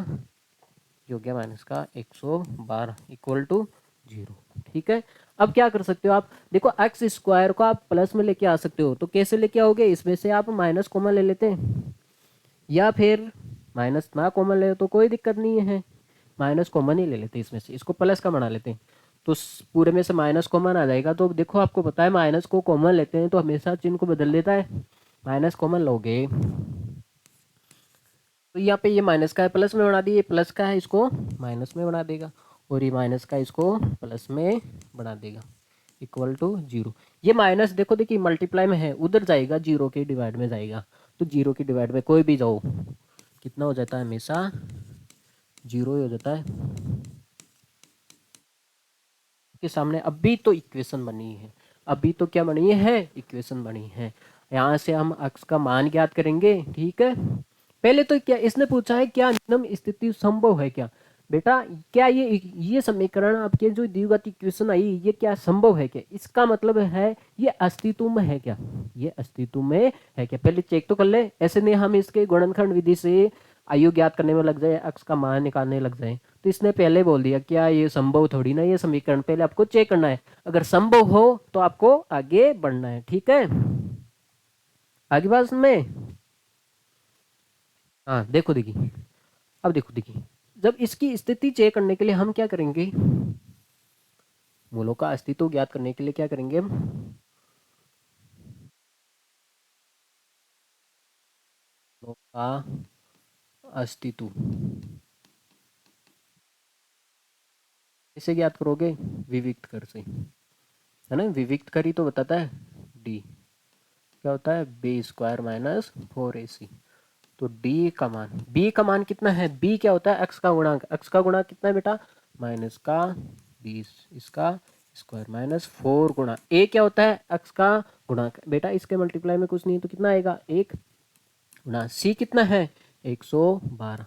ये हो गया माइनस का 112 इक्वल टू 0। ठीक है, अब क्या कर सकते हो आप? देखो एक्स स्क्वायर को आप प्लस में लेके आ सकते हो, तो कैसे लेके आओगे? इसमें से आप माइनस कॉमन ले लेते हैं, या फिर माइनस ना कॉमन ले तो कोई दिक्कत नहीं है, माइनस कॉमन ही ले लेते हैं, इसमें से इसको प्लस का बना लेते हैं, तो पूरे में से माइनस कॉमन आ जाएगा। तो देखो आपको पता है माइनस को कॉमन लेते हैं तो हमेशा चिन्ह को बदल देता है। माइनस कॉमन लोगे तो यहाँ पे ये माइनस का है प्लस में बना दिए, ये प्लस का है इसको माइनस में बना देगा, और ये माइनस का इसको प्लस में बना देगा, इक्वल टू 0। ये माइनस देखो देखिए मल्टीप्लाई में है, उधर जाएगा जीरो के डिवाइड में जाएगा, तो जीरो की डिवाइड में कोई भी जाओ कितना हो जाता है? हमेशा 0 ही हो जाता है। के सामने अभी तो इक्वेशन बनी है, अभी तो क्या बनी है? इक्वेशन बनी है। यहाँ से हम x का मान ज्ञात करेंगे। ठीक है, पहले तो क्या इसने पूछा है, क्या निम्न स्थिति संभव है क्या? बेटा क्या ये समीकरण आपके जो द्विघात इक्वेशन आई, ये क्या संभव है क्या? इसका मतलब है ये अस्तित्व में है क्या? ये अस्तित्व में है क्या? पहले चेक तो कर ले, ऐसे नहीं हम इसके गुणनखंड विधि से आयु ज्ञात करने में लग जाए, x का मान निकालने लग जाए। तो इसने पहले बोल दिया क्या ये संभव थोड़ी ना, ये समीकरण पहले आपको चेक करना है, अगर संभव हो तो आपको आगे बढ़ना है। ठीक है, आगे बात में? हाँ देखो देखिए, अब देखो देखिए जब इसकी स्थिति चेक करने के लिए हम क्या करेंगे? मूलों का अस्तित्व ज्ञात करने के लिए क्या करेंगे हम? मूलों का अस्तित्व इसे ज्ञात करोगे विविक्त कर से, है ना? विविक्त करी तो बताता है डी क्या होता है? B square minus 4ac। तो डी का मान, बी का मान कितना है? बी क्या होता है? एक्स का गुणांक, एक्स का गुणांक कितना है बेटा? माइनस का 20 इसका स्क्वायर माइनस 4 गुणा ए क्या होता है? एक्स का गुणांक बेटा, इसके मल्टीप्लाई में कुछ नहीं तो कितना आएगा? 1 गुणा सी कितना है? 112।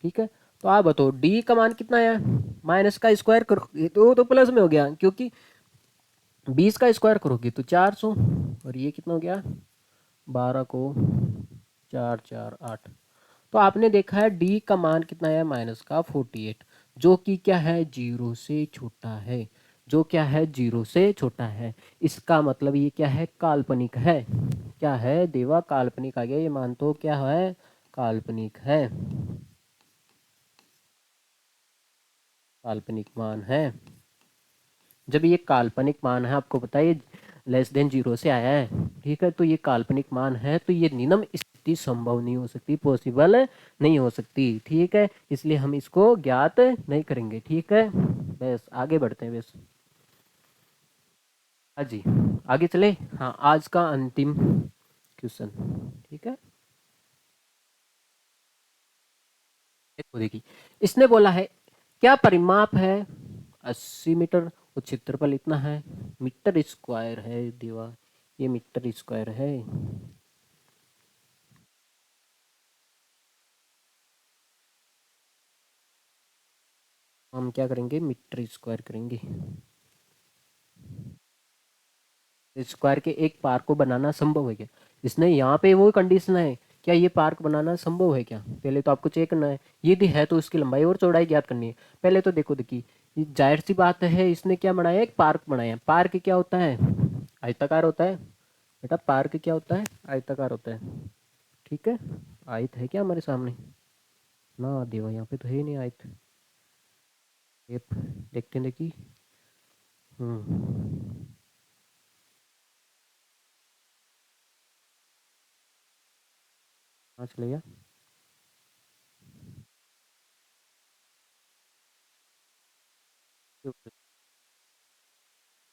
ठीक है, तो आप बताओ डी का मान कितना है? माइनस का स्क्वायर करो तो प्लस में हो गया, क्योंकि 20 का स्क्वायर करोगे तो 400, और ये कितना हो गया? 12 को 4 4 8। तो आपने देखा है डी का मान कितना है? माइनस का 48। जो कि क्या है, 0 से छोटा है, जो क्या है, 0 से छोटा है। इसका मतलब ये क्या है, काल्पनिक है। क्या है देवा, काल्पनिक आ गया, ये मान तो क्या है, काल्पनिक है, काल्पनिक मान है। जब ये काल्पनिक मान है, आपको पता है ये लेस देन 0 से आया है, ठीक है, तो ये काल्पनिक मान है, तो ये निम्न स्थिति संभव नहीं हो सकती, पॉसिबल नहीं हो सकती, ठीक है, इसलिए हम इसको ज्ञात नहीं करेंगे, ठीक है। बस आगे बढ़ते हैं बस। हाँ जी, आगे चले। हाँ, आज का अंतिम क्वेश्चन, ठीक है। देखो देखिए, इसने बोला है क्या परिमाप है 80 मीटर और क्षेत्रफल इतना है, मीटर स्क्वायर है दीवार, ये मीटर स्क्वायर है। हम क्या करेंगे, मीटर स्क्वायर करेंगे। स्क्वायर के एक पार्क को बनाना संभव है क्या, इसने यहाँ पे वो कंडीशन है, क्या ये पार्क बनाना संभव है क्या, पहले तो आपको चेक करना है, यदि है तो उसकी लंबाई और चौड़ाई ज्ञात करनी है। पहले तो देखो देखिए, ये जाहिर सी बात है, इसने क्या बनाया, एक पार्क बनाया। पार्क क्या होता है, आयताकार होता है बेटा, पार्क क्या होता है, आयताकार होता है, ठीक है। आयत है क्या हमारे सामने, ना देवा यहाँ पे तो है ही नहीं आयत। देखते हैं, देखिए। हम्म, कहाँ चले गया।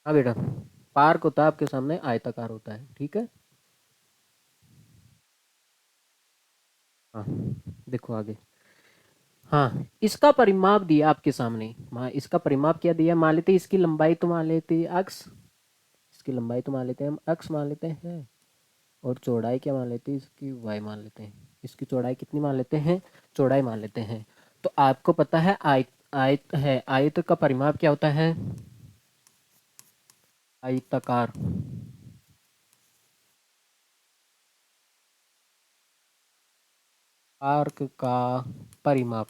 हाँ बेटा, पार्क होता है आपके सामने, आयताकार होता है, ठीक है। हाँ, देखो आगे। हाँ, इसका परिमाप दिया आपके सामने, इसका परिमाप क्या दिया, मान लेते हैं इसकी लंबाई तो मान लेते हैं अक्स, इसकी लंबाई तो मान लेते हैं हम अक्स मान लेते हैं, और चौड़ाई क्या मान लेते हैं, इसकी वाई मान लेते हैं। इसकी चौड़ाई कितनी मान लेते हैं, चौड़ाई मान लेते हैं। तो आपको पता है आयत, आयत है, आयत का परिमाप क्या होता है, आयताकार। आर्क का परिमाप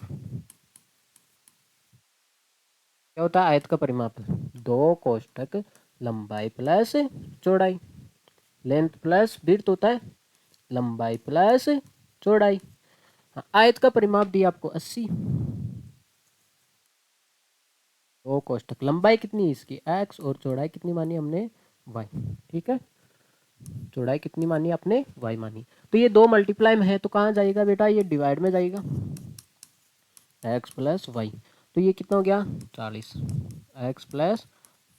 क्या होता है, आयत का परिमाप, दो कोष्ठक लंबाई प्लस चौड़ाई, लेंथ प्लस विड्थ होता है, लंबाई प्लस चौड़ाई। हाँ, आयत का परिमाप दिया आपको 80, दो कोष्ठक, लंबाई कितनी है इसकी x, और चौड़ाई कितनी मानी हमने, y, ठीक है। चौड़ाई कितनी मानी आपने, y मानी। तो ये दो मल्टीप्लाई में है, तो कहाँ जाएगा बेटा, ये डिवाइड में जाएगा, x प्लस वाई, तो ये कितना हो गया 40, x प्लस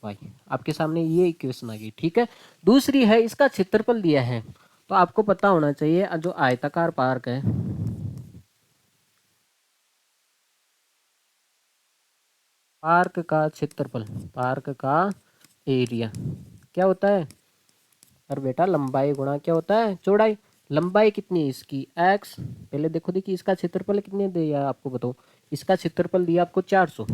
वाई। आपके सामने ये इक्वेशन आ गई, ठीक है। दूसरी है, इसका क्षेत्रफल दिया है, तो आपको पता होना चाहिए जो आयताकार पार्क है, पार्क का क्षेत्रफल, पार्क का एरिया क्या होता है, और बेटा लंबाई गुणा क्या होता है, चौड़ाई। लंबाई कितनी है इसकी x, पहले देखो देखिए इसका क्षेत्रफल कितने दिया आपको बताओ, इसका क्षेत्रफल दिया आपको 400,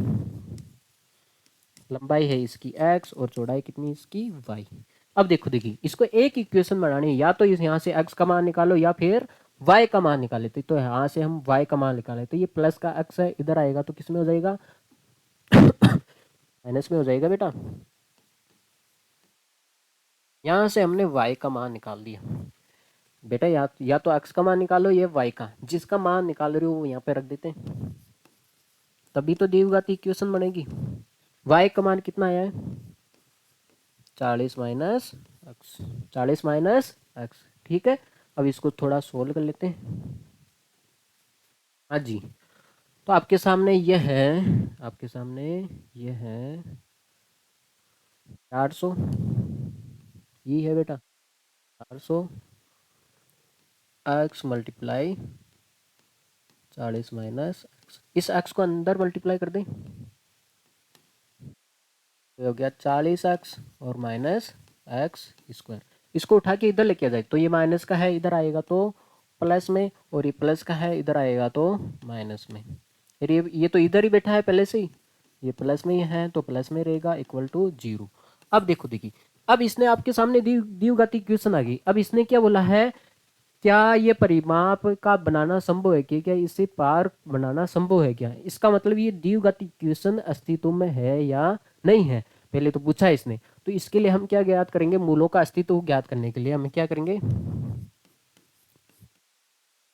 लंबाई है इसकी x, और चौड़ाई कितनी इसकी y। अब देखो देखिए, इसको एक इक्वेशन बनानी है, या तो इस यहाँ से x का मान निकालो, या फिर y का मान निकाले, तो यहाँ से हम y का मान निकाले, तो ये प्लस का x है, इधर आएगा तो किस में हो जाएगा, माइनस में हो जाएगा बेटा। यहाँ से हमने y का मान निकाल दिया बेटा, या तो x का मान निकालो, या y का, जिसका मान निकाल रहे हो वो यहाँ पे रख देते हैं, तभी तो द्विघात इक्वेशन बनेगी। y का मान कितना आया है, 40 माइनस एक्स, 40 माइनस एक्स, ठीक है। अब इसको थोड़ा सोल्व कर लेते हैं। हाँ जी, तो आपके सामने ये है, आपके सामने ये है 400, ये है बेटा 400 एक्स मल्टीप्लाई 40 माइनस एक्स, इस एक्स को अंदर मल्टीप्लाई कर दें, तो हो गया 40x और माइनस एक्स स्क्वायर। इसको उठा के इधर लेके आ जाए, तो ये माइनस का है इधर आएगा तो प्लस में, और ये प्लस का है इधर आएगा तो माइनस में। फिर ये तो इधर ही बैठा है पहले से ही, ये प्लस में ही है तो प्लस में रहेगा, इक्वल टू 0। अब देखो देखिए, अब इसने आपके सामने द्विघाती इक्वेशन आ गई, अब इसने क्या बोला है, क्या ये परिमाप का बनाना संभव है क्या, क्या इसे पार बनाना संभव है क्या, इसका मतलब ये द्विघात इक्वेशन अस्तित्व में है या नहीं है, पहले तो पूछा है इसने। तो इसके लिए हम क्या ज्ञात करेंगे, मूलों का अस्तित्व ज्ञात करने के लिए हम क्या करेंगे,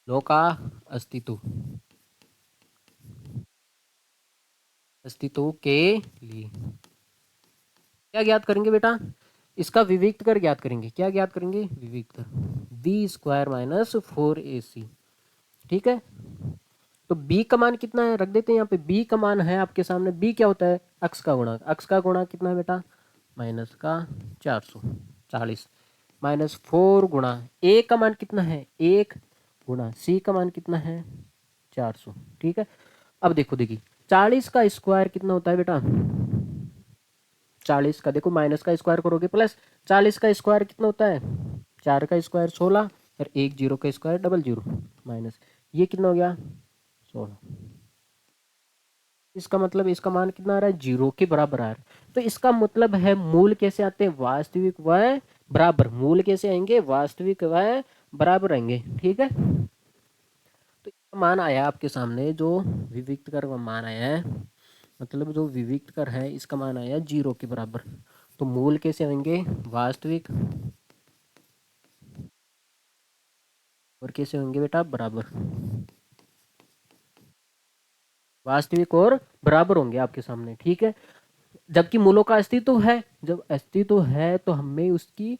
मूलों का अस्तित्व, अस्तित्व के लिए क्या ज्ञात करेंगे बेटा, इसका विविक्त कर ज्ञात करेंगे, क्या ज्ञात करेंगे, विविक्त कर, बी स्क्वायर माइनस 4ac। ठीक है, तो b का मान कितना है रख देते हैं यहाँ पे, b का मान है आपके सामने, b क्या होता है, अक्ष का गुणांक, अक्ष का गुणांक कितना है बेटा, माइनस का 440 माइनस 4 गुणा a का मान कितना है 1 गुणा c का मान कितना है 400। ठीक है, अब देखो देखिए 40 का स्क्वायर कितना होता है बेटा, 40 का देखो माइनस का स्क्वायर करोगे प्लस 40 का स्क्वायर कितना होता है, 4 का स्क्वायर 16 और 1 जीरो का स्क्वायर डबल जीरो माइनस, ये कितना हो गया 16। इसका मतलब इसका मान कितना आ रहा है, जीरो के बराबर आ रहा है। तो इसका मतलब है मूल कैसे आते हैं, वास्तविक व बराबर, मूल कैसे आएंगे, वास्तविक व बराबर आएंगे। ठीक है, तो इसका मान आया आपके सामने, जो विविक्त कर का मान आया है, मतलब जो विविक्त कर है इसका मान आया जीरो के बराबर। तो मूल कैसे आएंगे, वास्तविक और कैसे होंगे बेटा, बराबर, वास्तविक और बराबर होंगे आपके सामने। ठीक है, जबकि मूलों का अस्तित्व है, जब अस्तित्व है तो हमें उसकी,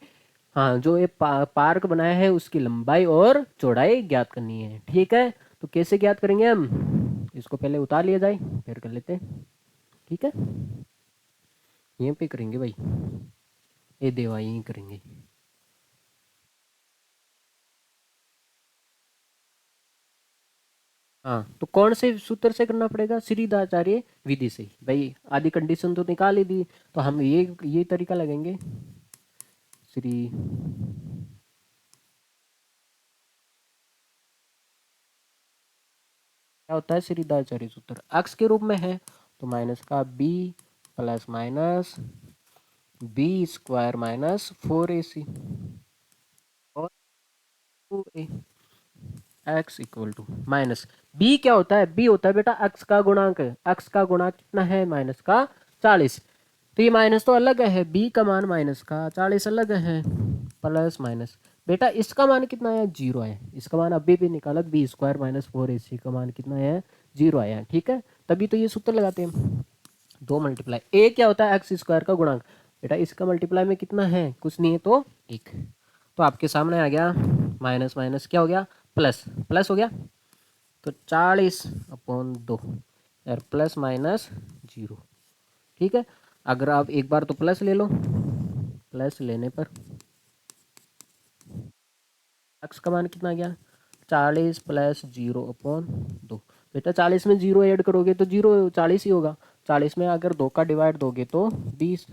हाँ जो ये पार्क बनाया है उसकी लंबाई और चौड़ाई ज्ञात करनी है। ठीक है, तो कैसे ज्ञात करेंगे हम, इसको पहले उतार लिया जाए फिर कर लेते हैं। ठीक है, यहीं पे करेंगे भाई, ये देवा यहीं करेंगे। हाँ, तो कौन से सूत्र से करना पड़ेगा, श्रीदाचार्य विधि से भाई, आदि कंडीशन तो निकाल ही दी, तो हम ये तरीका लगेंगे, श्री क्या होता है, श्रीदाचार्य सूत्र अक्ष के रूप में है, तो माइनस का B plus minus B square minus 4ac और 2a X equal to minus B क्या होता है, बी होता है बेटा अक्ष का गुणांक, अक्ष का गुणांक कितना है माइनस का 40, तो ये माइनस तो अलग है, बी का मान माइनस का 40 अलग है, प्लस माइनस बेटा इसका मान कितना है, जीरो है, इसका मान अभी भी निकाला, बी स्क्वायर माइनस 4ac का मान कितना है, जीरो आया। ठीक है, तभी तो ये सूत्र लगाते हैं, दो मल्टीप्लाई, ए क्या होता है एक्स स्क्वायर का गुणांक, बेटा इसका मल्टीप्लाई में कितना है, कुछ नहीं है तो एक, तो आपके सामने आ गया माइनस माइनस क्या हो गया, प्लस प्लस हो गया, तो 40/2 और प्लस माइनस जीरो। ठीक है, अगर आप एक बार तो प्लस ले लो, प्लस लेने पर एक्स का मान कितना आ गया, 40 प्लस 0/2, बेटा 40 में जीरो ऐड करोगे तो जीरो 40 ही होगा, 40 में अगर 2 का डिवाइड दोगे तो 20,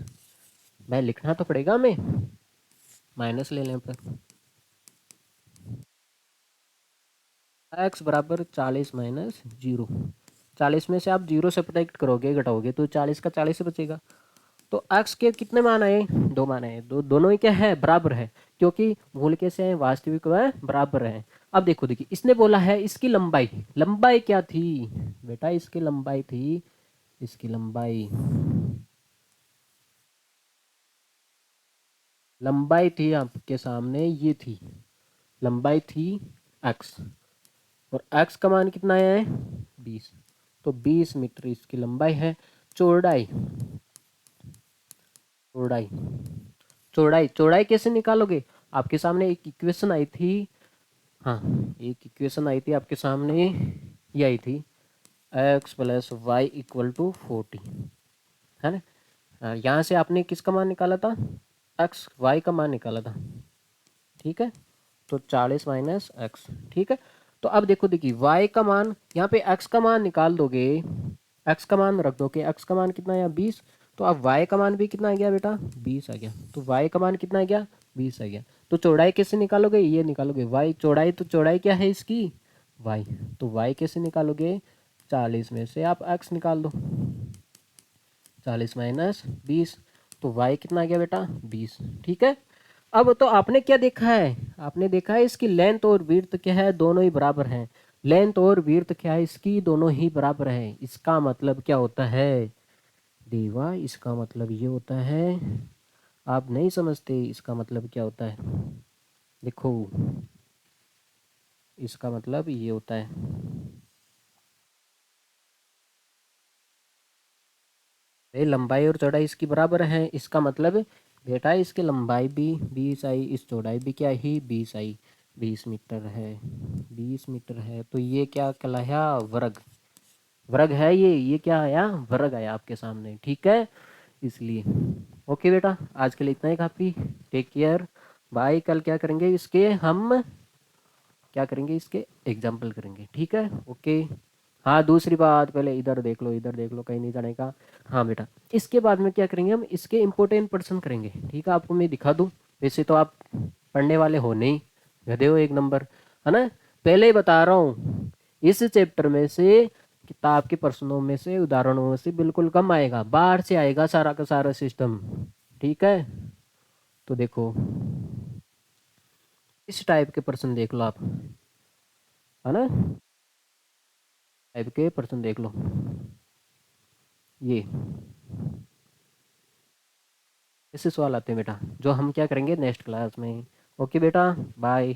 भाई लिखना तो पड़ेगा हमें, माइनस लेने पर एक्स बराबर 40 माइनस जीरो, 40 में से आप जीरो सब्ट्रैक्ट करोगे घटाओगे तो 40 का 40 से बचेगा, तो एक्स के कितने मान आए, दो मान आए, दोनों ही क्या है, बराबर है, क्योंकि मूल कैसे हैं, वास्तविक व बराबर है। अब देखो देखिए इसने बोला है इसकी लंबाई, लंबाई क्या थी बेटा, इसकी लंबाई थी, इसकी लंबाई, लंबाई थी आपके सामने, ये थी लंबाई थी एक्स, और एक्स का मान कितना है 20, तो 20 मीटर इसकी लंबाई है। चौड़ाई, चौड़ाई, चौड़ाई, चौड़ाई कैसे निकालोगे, आपके सामने एक इक्वेशन आई थी, हाँ एक इक्वेशन आई थी आपके सामने, ये आई थी X plus Y equal to 40, है ना, यहाँ से आपने किसका मान निकाला था, एक्स वाई का मान निकाला था। ठीक है, तो 40 माइनस एक्स। ठीक है, तो अब देखो देखिए वाई का मान, यहाँ पे एक्स का मान निकाल दोगे, एक्स का मान रख दोगे, एक्स का मान कितना है 20, तो अब वाई का मान भी कितना आ गया बेटा 20 आ गया, तो वाई का मान कितना आ गया 20 आ गया। तो चौड़ाई कैसे निकालोगे, ये निकालोगे वाई चौड़ाई, तो चौड़ाई क्या है इसकी वाई, तो वाई कैसे निकालोगे, 40 में से आप एक्स निकाल दो, 40 माइनस 20, तो वाई कितना आ गया बेटा 20। ठीक है, अब तो आपने क्या देखा है, आपने देखा है इसकी लेंथ और विड्थ क्या है, दोनों ही बराबर हैं। लेंथ और विड्थ क्या है इसकी, दोनों ही बराबर है। इसका मतलब क्या होता है देवा, इसका मतलब ये होता है, आप नहीं समझते इसका मतलब क्या होता है। देखो, इसका मतलब ये होता है, ये लंबाई और चौड़ाई इसकी बराबर है, इसका मतलब बेटा इसकी लंबाई भी 20 आई, इस चौड़ाई भी क्या ही 20 आई, 20 मीटर है, 20 मीटर है, तो ये क्या कहलाया, वर्ग। वर्ग है ये क्या आया, वर्ग आया आपके सामने, ठीक है, इसलिए। ओके बेटा, आज के लिए इतना ही काफ़ी। Take care, bye. कल क्या करेंगे इसके हम, क्या करेंगे इसके एग्जाम्पल करेंगे, ठीक है, ओके। हाँ दूसरी बात, पहले इधर देख लो, इधर देख लो, कहीं नहीं जाने का। हाँ बेटा, इसके बाद में क्या करेंगे हम, इसके इम्पोर्टेंट पर्सन करेंगे, ठीक है, आपको मैं दिखा दूँ। वैसे तो आप पढ़ने वाले हो नहीं, गधे हो एक नंबर, है ना। पहले ही बता रहा हूँ, इस चैप्टर में से, किताब के प्रश्नों में से, उदाहरणों में से बिल्कुल कम आएगा, बाहर से आएगा सारा का सारा सिस्टम, ठीक है। तो देखो, इस टाइप के प्रश्न देख लो आप, है ना, टाइप के प्रश्न देख लो, ये ऐसे सवाल आते हैं बेटा, जो हम क्या करेंगे नेक्स्ट क्लास में। ओके बेटा, बाय।